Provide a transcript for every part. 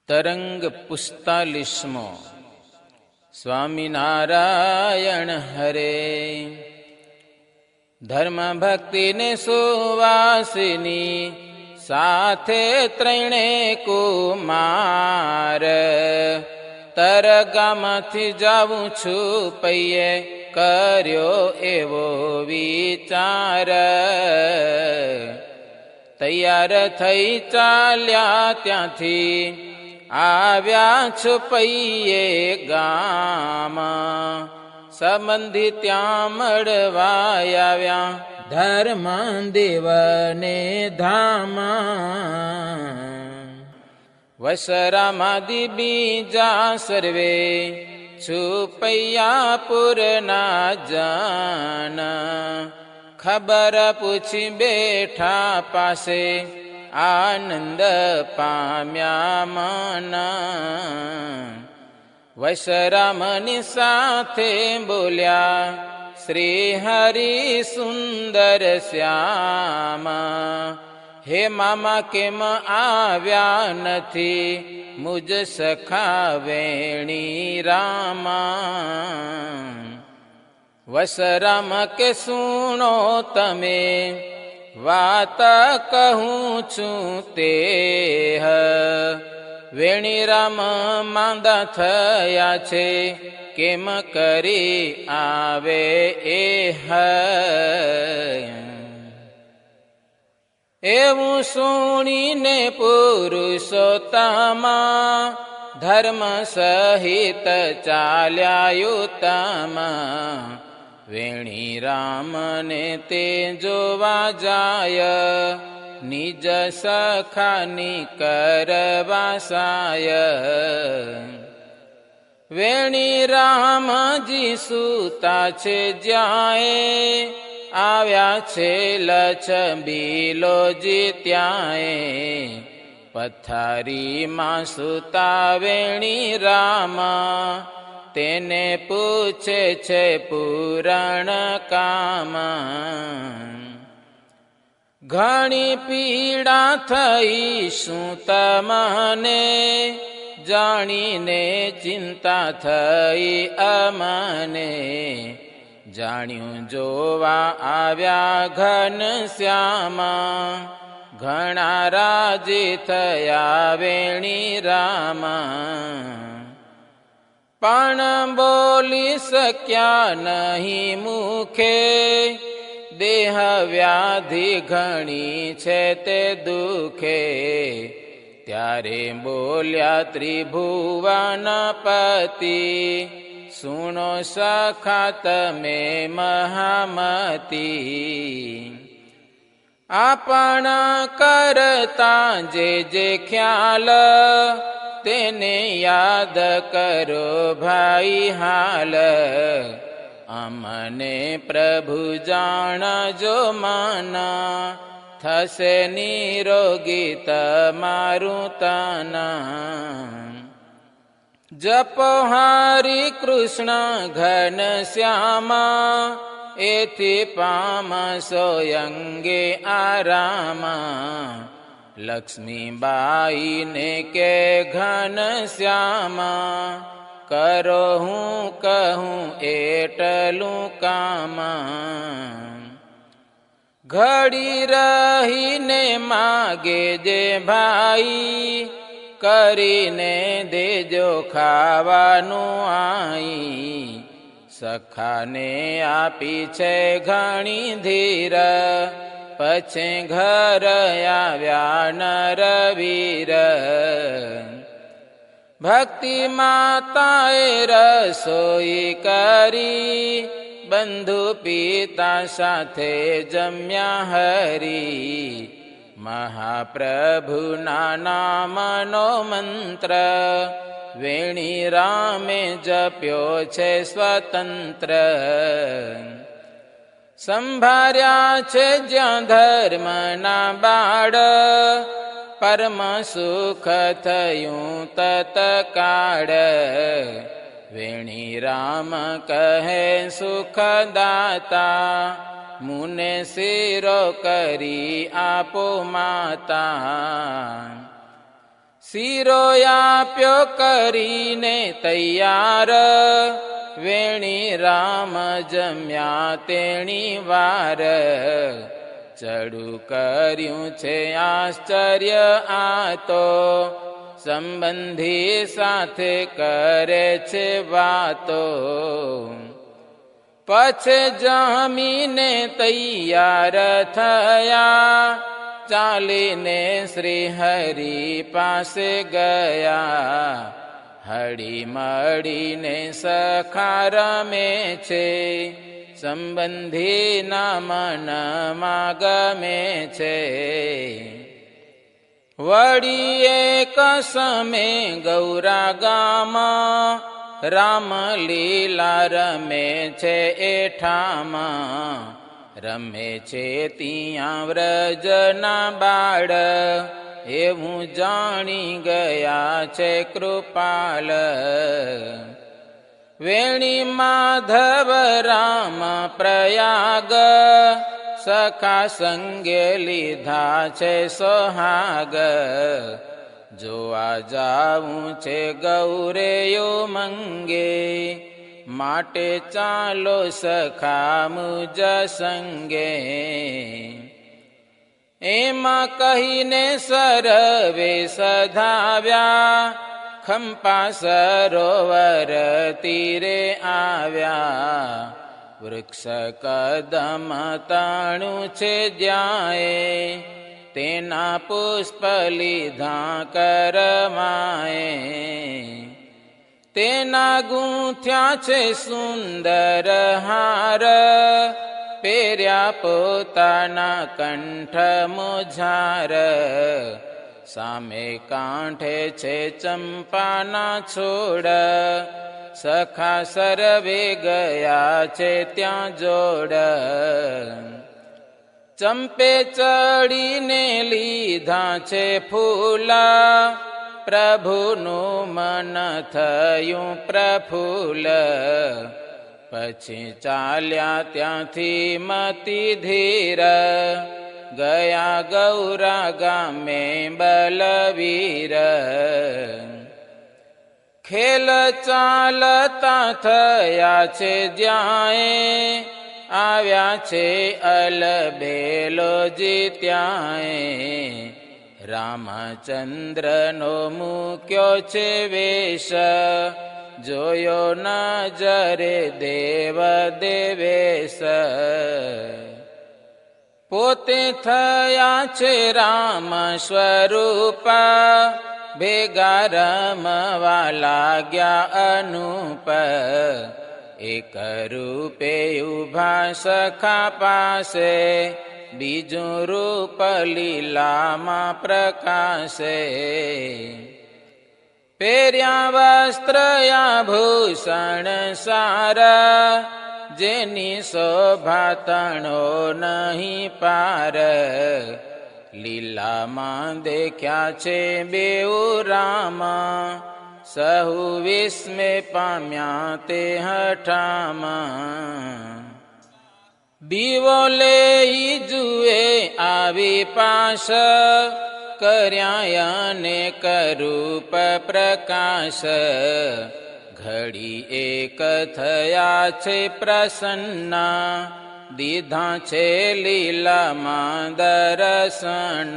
તરંગ 45મો. સ્વામિનારાયણ હરે. ધર્મ ભક્તિને સુવાસિની સાથે ત્રણે કુમાર. તરગામાંથી જાઉં છું પૈયે કર્યો એવો વિચાર. તૈયાર થઈ ચાલ્યા ત્યાંથી આવ્યા છુપૈયે ગામ. સંબંધી ત્યાં મળવા આવ્યા ધર્મ દેવને ધામ. વસરામાદી બીજા સર્વે છુપૈયા પૂરના જાન. ખબર પૂછી બેઠા પાસે આનંદ પામ્યા મન. વૈશરામની સાથે બોલ્યા શ્રી હરિ સુંદર શ્યામ. હે મામા કેમ આવ્યા નથી મુજ સખા વેણી રામા. વસરામ કે સુણો તમે વાત કહું છું તે. વેણીરામ માંદા થયા છે કેમ કરી આવે એ. એવું સુણીને પુરુષોત્તમા ધર્મ સહિત ચાલ્યા યુત્તમા. વેણીરામને તે જોવા જાય નિજ સખાની કરવા સાય. વેણીરામજી સૂતા છે જ્યાં આવ્યા છે લછબીલોજી ત્યાંય. પથારીમાં સૂતા વેણીરામ તેને પૂછે છે પૂરણ કામ. ઘણી પીડા થઈ શું તમને જાણીને ચિંતા થઈ અમને. જાણ્યું જોવા આવ્યા ઘનશ્યામ ઘણા રાજી થયા વેણીરામ. પણ બોલી શક્યા નહીં મુખે દેહ વ્યાધિ ઘણી છે તે દુખે. ત્યારે બોલ્યા ત્રિભુવનપતિ સુણો સખા તમે મહામતી. આપણા કરતા જે ખ્યાલ તેને યાદ કરો ભાઈ હાલ. અમને પ્રભુ જાણજો માના થશે નિરોગી તમારું તના. જપો હરિ કૃષ્ણ ઘનશ્યામા એથી પામશો અંગે આરામા. લક્ષ્મીબાઈને કે ઘનશ્યામા કરો હું કહું એટલું કામ. ઘડી રહીને માગે જે ભાઈ કરીને દેજો ખાવાનું આઈ. સખાને આપી છે ઘણી ધીર પછી ઘર આવ્યા નરવીર. ભક્તિ માતાએ રસોઈ કરી બંધુ પિતા સાથે જમ્યા હરી. મહાપ્રભુના નામનો મંત્ર વેણીરામે જપ્યો છે સ્વતંત્ર. સંભાર્યા છે જ્યાં ધર્મના બાળ પરમ સુખ થયું તત્કાળ. વેણીરામ કહે સુખદાતા મુને શિરો કરી આપો માતા. શીરો આપ્યો કરીને તૈયાર, વેણી રામ જમ્યા તેણી વાર. ચડું કર્યું છે આશ્ચર્ય આ તો, સંબંધી સાથે કરે છે વાતો. પછી જમીને તૈયાર થયા, ચાલીને શ્રી હરિ પાસે ગયા. હળી મળીને સખા રમે છે, સંબંધીના મનમાં ગમે છે. વળી એક સમે ગૌરા ગામાં, રામલીલા રમે છે એઠામાં. રમે છે ત્યાં વ્રજના બાળ, એવું જાણી ગયા છે કૃપાલ. વેણી માધવ રામ પ્રયાગ, સખા સંગે લીધા છે સોહાગ. જોવા જાવું છે ગૌરેયો મંગે, માટે ચાલો સખા મુજ સંગે. એમાં કહીને સરવે સધાવ્યા, ખંપા સરોવર તીરે આવ્યા. વૃક્ષ કદમ તાણું છે જ્યાંએ, તેના પુષ્પ લીધા કરમાએ. તેના ગૂંથ્યા છે સુંદર હાર, પહેર્યા પોતાના કંઠ મોજાર. સામે કાંઠે છે ચંપાના છોડ, સખા સરવે ગયા છે ત્યાં જોડ. ચંપે ચડીને લીધા છે ફૂલા, પ્રભુનું મન થયું પ્રફુલ્લ. પછી ચાલ્યા ત્યાંથી મતિ ધીર, ગયા ગૌરા ગામે બલવીર. ખેલ ચાલતા થયા છે જ્યાંએ, આવ્યા છે અલબેલોજી ત્યાંએ. રામચંદ્રનો મૂક્યો છે વેશ, જોયો નજરે દેવ દેવેશ. પોતે થયા છે રામ સ્વરૂપ, ભેગા રમવા લાગ્યા અનુપ. એક રૂપે ઉભા સખા પાસે, બીજું રૂપ લીલામાં પ્રકાશે. પહેર્યા વસ્ત્ર આભૂષણ સારા, જેની શોભા તણો નહીં પાર. લીલામાં દેખ્યા છે બેઉ રામ, સહુ વિસ્મે પામ્યા તે હઠામાં. દીવો લેઈ જુએ આવી પાશ, કર્યા અનેક રૂપ પ્રકાશ. ઘડી એક થયા છે પ્રસન્ના, દીધા છે લીલામાં દર્શન.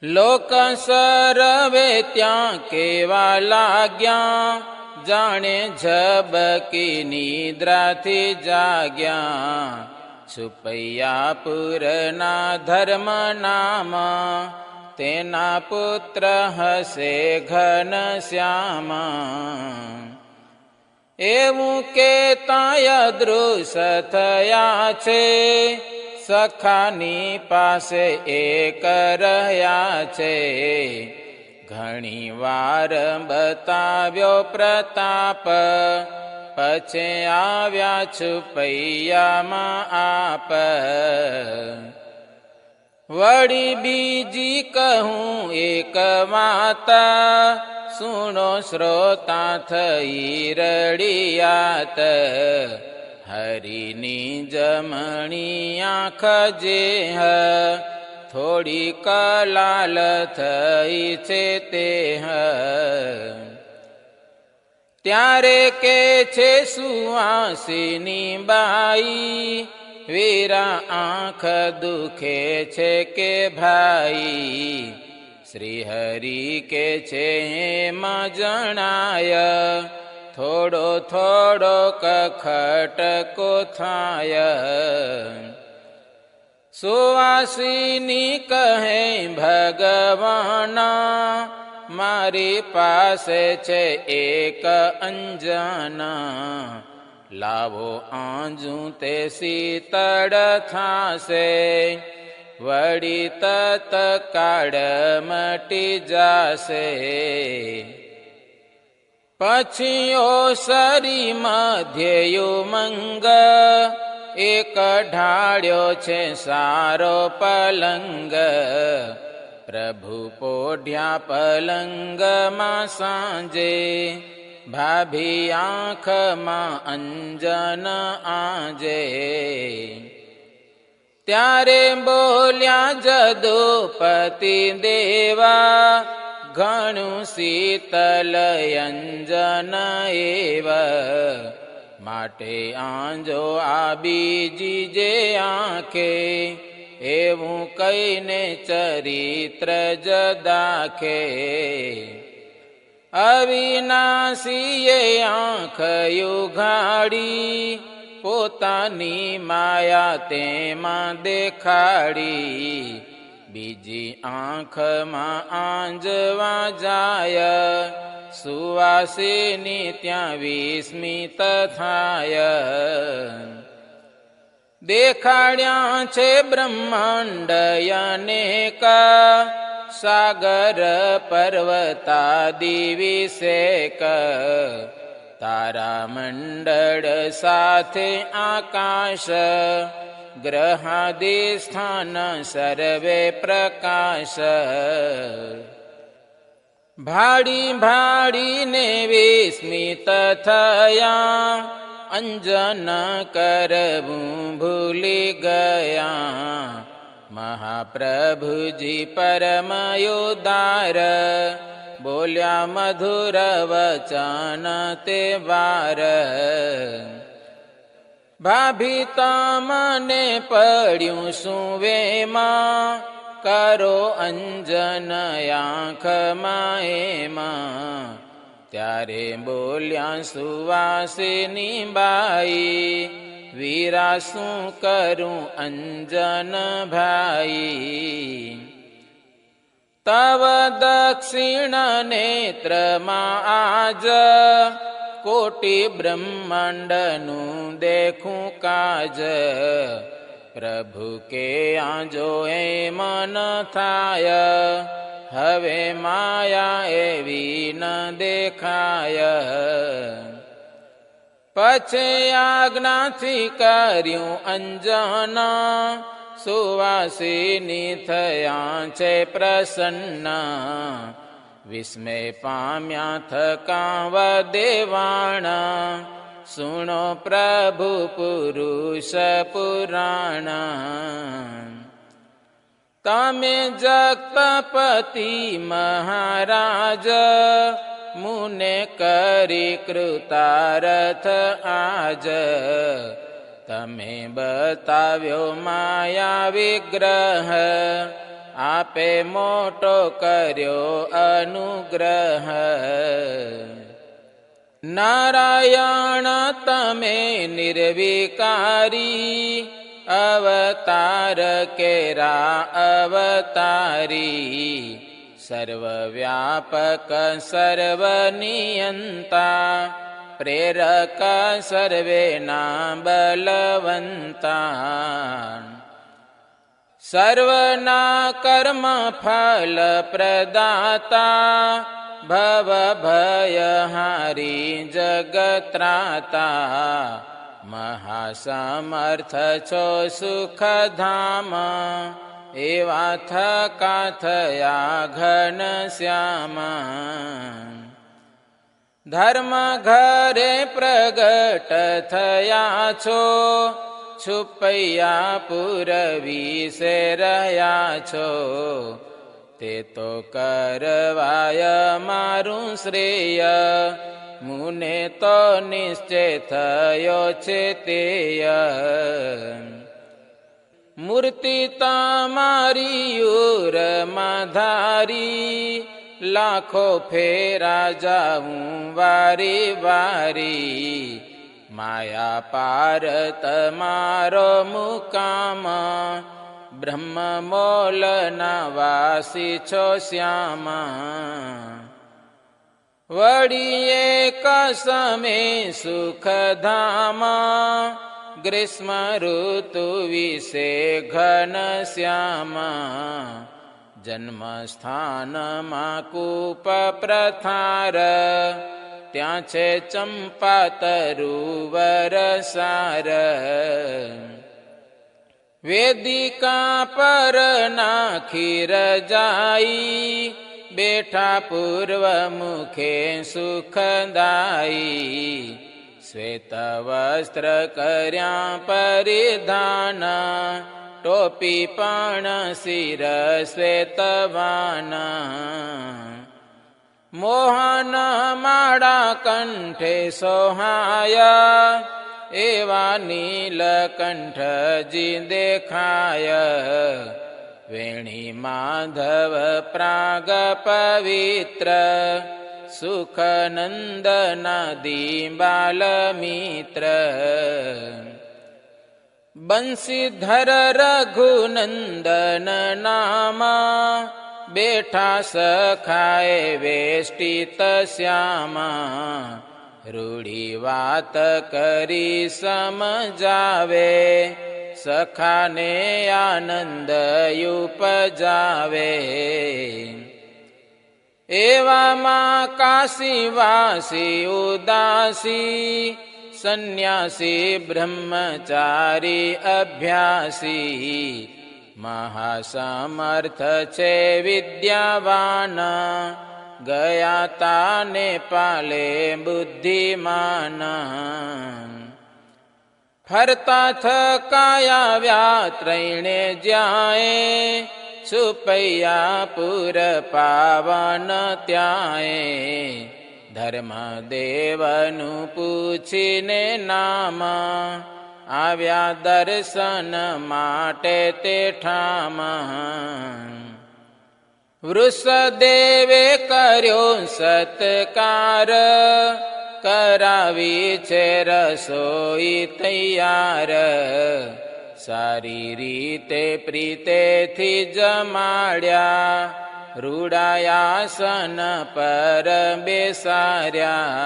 લોક સરવે ત્યાં કેવા લાગ્યા, જાણે ઝબકી નિદ્રાથી જાગ્યા. સુપૈયાપુરના ધર્મ નામ, તેના પુત્ર હશે ઘનશ્યામ. એવું કેતાય દૃશ્ય થયા છે, સખાની પાસે એક રહ્યા છે. ઘણી વાર બતાવ્યો પ્રતાપ, પછી આવ્યા છુપૈયામાં આપ. વળી બીજી કહું એક વાત, સુણો શ્રોતા થઈ રડિયાત. હરિની જમણી આંખ જે થોડી કલાલ થઈ છે તે ત્યારે કે છે સુવાસિની બાઈ, વીરા આંખ દુખે છે કે ભાઈ, શ્રી હરિ કે છે એમાં જણાય, થોડો થોડો ખટકો થાય. સુવાસિની કહે ભગવાના, મારી પાસે છે એક અંજના, લાવો આંજું તે શીતળ થાશે, વળી તત્કાળ મટી જાશે. પછી ઓસરી મધ્યયુ મંગ, એક ઢાળ્યો છે સારો પલંગ, પ્રભુ પોઢ્યા પલંગમાં સાંજે, ભાભી આંખમાં અંજન આંજે. ત્યારે બોલ્યા જદુપતિ દેવા, ઘણું શીતલ અંજન એવ, માટે આંજો આ બીજી જે આંખે, એવું કહીને ચરિત્ર જ દાખે. અવિનાશીએ આંખ ઉઘાડી, પોતાની માયા તેમાં દેખાડી, બીજી આંખમાં આંજવા જાય, સુવાસિની ત્યાં વિસ્મિત થાય. દેખાડ્યા છે બ્રહ્માંડ અનેકા, સાગર પર્વતાદિ વિષેક, તારા મંડળ સાથે આકાશ, ગ્રહાદિ સ્થાન સર્વે પ્રકાશ. ભાડી ભાડીને વિસ્મિત થયા, અંજન કરવું ભૂલી ગયા, મહાપ્રભુજી પરમયોદાર, બોલ્યા મધુર વચન તે વાર. ભાભી તમને પડ્યું શું વેમાં, કરો અંજન આંખમાં એમાં. ત્યારે બોલ્યા સુવાસિની બાઈ, વીરા શું કરું અંજન ભાઈ. તવ દક્ષિણ નેત્રમાં આજ, કોટી બ્રહ્માંડનું દેખું કાજ, પ્રભુ કે આજો એ મન થાય, હવે માયા એવી ન દેખાય. પછી આજ્ઞાથી કર્યું અંજના, સુવાસિની થયા છે પ્રસન્ન, વિસ્મય પામ્યા થકાવ દેવાણા, સુણો પ્રભુ પુરુષ પુરાણ. તમે જગતપતિ મહારાજ, મુને કરી કૃતાર્થ આજ, તમે બતાવ્યો માયા વિગ્રહ, આપે મોટો કર્યો અનુગ્રહ. નારાયણ તમે નિર્વિકારી, અવતાર કેરા અવતારી, સર્વવ્યાપક સર્વનિયંતા, પ્રેરક સર્વેના બલવંતા. સર્વના કર્મ ફલ પ્રદાતા, ભવ ભયહારી જગત્રાતા, મહાસમર્થ છો સુખધામ, એવા થકા થયા ઘન શ્યામ. ધર્મ ઘરે પ્રગટ થયા છો, છુપૈયા પુરવીશે રહ્યા છો, તે તો કરવાય મારું શ્રેય, મુને તો નિશ્ચય થયો છે તેય. મૂર્તિ તમારી ઉરમાં ધારી, લાખો ફેરા જાઉં વારી વારી, માયા પાર તમારો મુકામ, બ્રહ્મ મોલના વાસી છો શ્યામા. વળી એક સમે સુખધામા, ગ્રીષ્મ ઋતુ વિશે ઘન શ્યામા. જન્મ સ્થાનમાં કૂપ પ્રથાર, ત્યાં છે ચંપા તરુવર સાર. વેદિકા પર નાખી રજાઈ, બેઠા પૂર્વ મુખે સુખદાયી. શ્વેત વસ્ત્ર કર્યા પરિધાન, ટોપી પણ શિર શ્વેતવાન. મોહન માળા કંઠે સોહાય, એવા નીલકંઠજી દેખાય. વેણી માધવ પ્રાગ પવિત્ર, સુખનંદનાદી બાલમિત્ર. બંસીધર રઘુનંદન નામા, બેઠા સખાએ વેષ્ટિત શ્યામા. રૂઢી વાત કરી સમજાવે, સખાને આનંદ ઉપજાવે. એવામાં કાશીવાસી ઉદાસી, સંન્યાસી બ્રહ્મચારી અભ્યાસી. મહાસમર્થ છે વિદ્યાવાન, ગયા તાને પાલે બુદ્ધિમાન. ફરતા થકાયા ત્રણે જ્યાંએ, છુપૈયા પુર પાવન ત્યાંએ. ધર્મદેવનું પૂછીને નામ, આવ્યા દર્શન માટે તે ઠામ. વૃષદેવે કર્યો સત્કાર, કરાવી છે રસોઈ તૈયાર. સારી રીતે પ્રીતેથી જમાડ્યા, રૂડાયાસન પર બેસાર્યા.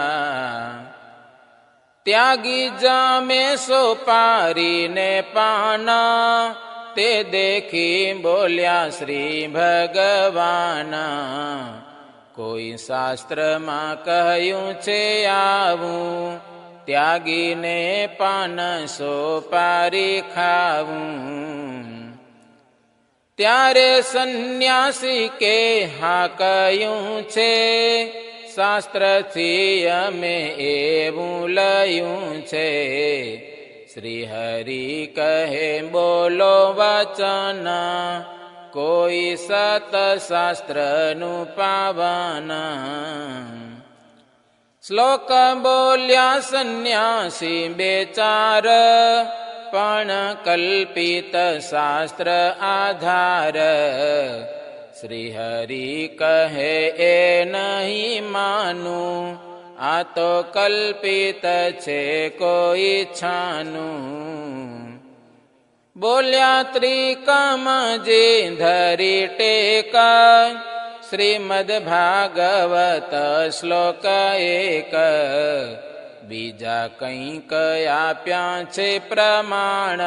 ત્યાગી જમે સોપારીને પાન, તે દેખી બોલ્યા શ્રી ભગવાન. કોઈ શાસ્ત્રમાં કહ્યું છે આવું, ત્યાગીને પાન સોપારી ખાવું. ત્યારે સંન્યાસી કે હા કહ્યું છે, શાસ્ત્રથી અમે એવું લયું છે. શ્રી હરિ કહે બોલો વચન, કોઈ સતશાસ્ત્રનું પાવન. શ્લોક બોલ્યા સંન્યાસી બેચાર, પણ કલ્પિત શાસ્ત્ર આધાર. શ્રી હરિ કહે એ નહીં માનું, આ તો કલ્પિત છે કોઈ છાનું. બોલ્યા ત્રિકમ જે ધરી ટેકા, શ્રીમદ ભાગવત શ્લોક એક. બીજા કંઈક આપ્યા છે પ્રમાણ,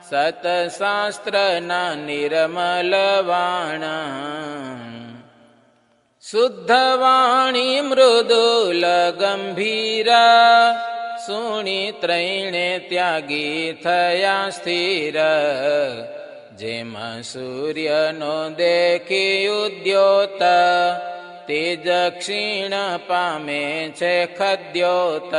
સતશાસ્ત્રના નિર્મલ વાણ. શુદ્ધ વાણી મૃદુલ ગંભીરા, સુણી ત્રણે ત્યાગી થયા સ્થિર. જેમ સૂર્યનો દેખી ઉદ્યોત, તેજ ક્ષીણ પામે છે ખદ્યોત.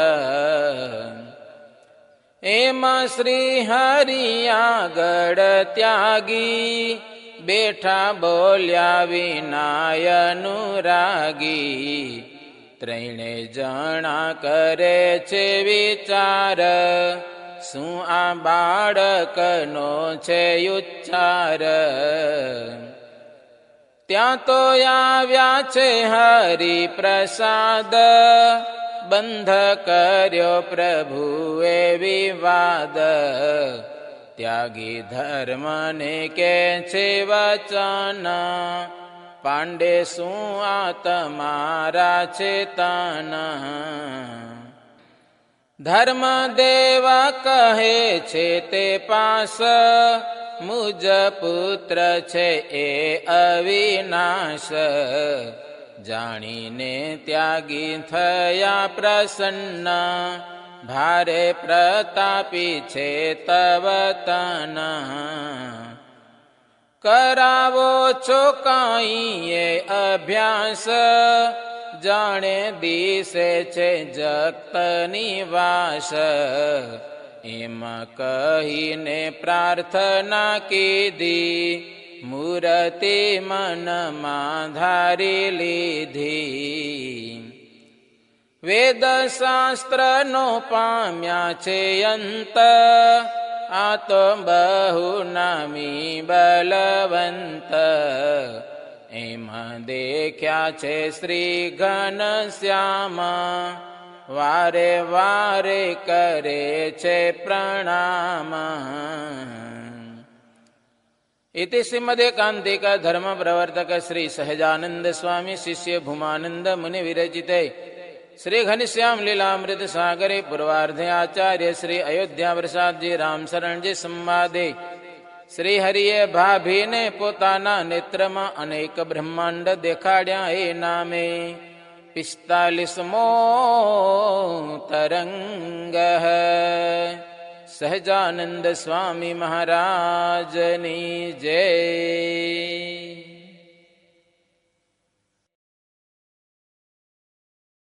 એમાં શ્રી હરિયાગળ ત્યાગી બેઠા બોલ્યા વિનાય અનુરાગી. ત્રણે જણા કરે છે વિચાર, શું આ બાળકનો છે ઉચ્ચાર. ત્યાં તો આવ્યા છે હરિપ્રસાદ, બંધ કર્યો પ્રભુએ વિવાદ. ત્યાગી ધર્મને કે છે વચન, પાંડે શું આ તમારા ચેતન. ધર્મદેવ કહે છે તે પાસ, મુજ પુત્ર છે એ અવિનાશ. જાણીને ત્યાગી થયા પ્રસન્ન, ભારે પ્રતાપી છે તવ તન. કરાવો છો કાંઈ એ અભ્યાસ, જાણે દિશે છે જગત નિવાસ. એમ કહીને પ્રાર્થના કીધી, મૂર્તિ મનમાં ધારી લીધી. વેદ શાસ્ત્રનો પામ્યા છે અંત, આ તો બહુ નામી બલવંત. એમાં દેખ્યા છે શ્રી ઘનશ્યામ, વારે વારે કરે છે પ્રણામ. इति श्रीमदेकान्तिक धर्म प्रवर्तक श्री सहजानंद स्वामी शिष्य भूमानंद मुनि विरचिते श्री घनश्याम लीलामृत सागरे पूर्वार्धे आचार्य श्री अयोध्या प्रसाद जी राम शरण जी संवादे श्री हरिये भाभी ने पोताना नेत्रमा अनेक ब्रह्मांड देखाड्या ए नामे 45मो तरंग સહજાનંદ સ્વામી મહારાજની જય.